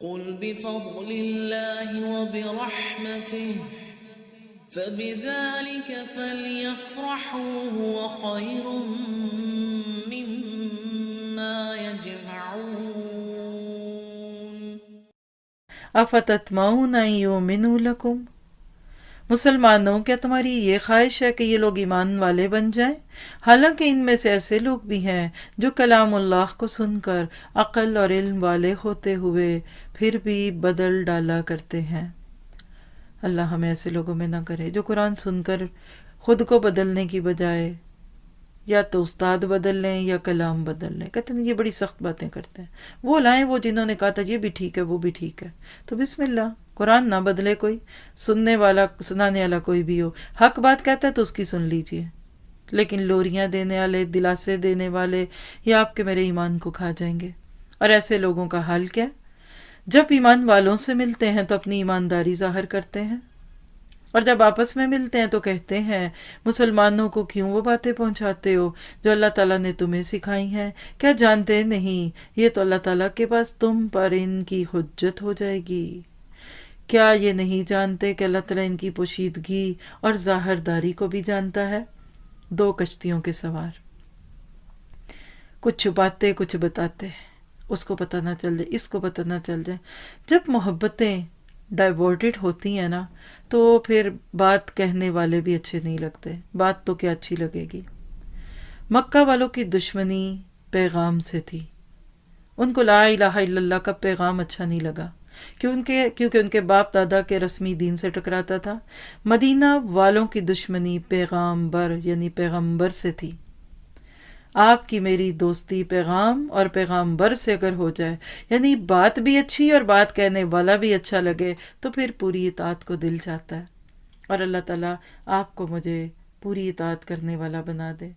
قل بفضل الله وبرحمته فبذلك فليفرحوا هو خير مما يجمعون افتطمعون ان یؤمنوا لکم، مسلمانوں کیا تمہاری یہ خواہش ہے کہ یہ لوگ ایمان والے بن جائیں، حالانکہ ان میں سے ایسے لوگ بھی ہیں جو کلام اللہ کو سن کر عقل اور علم والے ہوتے ہوئے پھر بھی بدل ڈالا کرتے ہیں۔ اللہ ہمیں ایسے لوگوں میں نہ کرے جو قرآن سن کر خود کو بدلنے کی بجائے یا تو استاد بدل لیں یا کلام بدل لیں، کہتے ہیں یہ بڑی سخت باتیں کرتے ہیں، وہ لائیں وہ جنہوں نے کہا تھا یہ بھی ٹھیک ہے وہ بھی ٹھیک ہے، تو بسم اللہ، قرآن نہ بدلے کوئی، سننے والا سنانے والا کوئی بھی ہو، حق بات کہتا ہے تو اس کی سن لیجئے، لیکن لوریاں دینے والے، دلاسے دینے والے یہ آپ کے میرے ایمان کو کھا جائیں گے۔ اور ایسے لوگوں کا حال کیا؟ جب ایمان والوں سے ملتے ہیں تو اپنی ایمانداری ظاہر کرتے ہیں، اور جب آپس میں ملتے ہیں تو کہتے ہیں مسلمانوں کو کیوں وہ باتیں پہنچاتے ہو جو اللہ تعالیٰ نے تمہیں سکھائی ہیں، کیا جانتے نہیں یہ تو اللہ تعالیٰ کے پاس تم پر ان کی حجت ہو جائے گی؟ کیا یہ نہیں جانتے کہ اللہ تعالیٰ ان کی پوشیدگی اور ظاہر داری کو بھی جانتا ہے؟ دو کشتیوں کے سوار، کچھ چھپاتے کچھ بتاتے، اس کو پتہ نہ چل جائے اس کو پتہ نہ چل جائے۔ جب محبتیں ڈائیورٹڈ ہوتی ہیں نا تو پھر بات کہنے والے بھی اچھے نہیں لگتے، بات تو کیا اچھی لگے گی۔ مکہ والوں کی دشمنی پیغام سے تھی، ان کو لا الہ الا اللہ کا پیغام اچھا نہیں لگا کیونکہ ان کے باپ دادا کے رسمی دین سے ٹکراتا تھا۔ مدینہ والوں کی دشمنی پیغام بر یعنی پیغمبر سے تھی۔ آپ کی میری دوستی پیغام اور پیغامبر سے اگر ہو جائے، یعنی بات بھی اچھی اور بات کہنے والا بھی اچھا لگے، تو پھر پوری اطاعت کو دل چاہتا ہے، اور اللہ تعالیٰ آپ کو مجھے پوری اطاعت کرنے والا بنا دے۔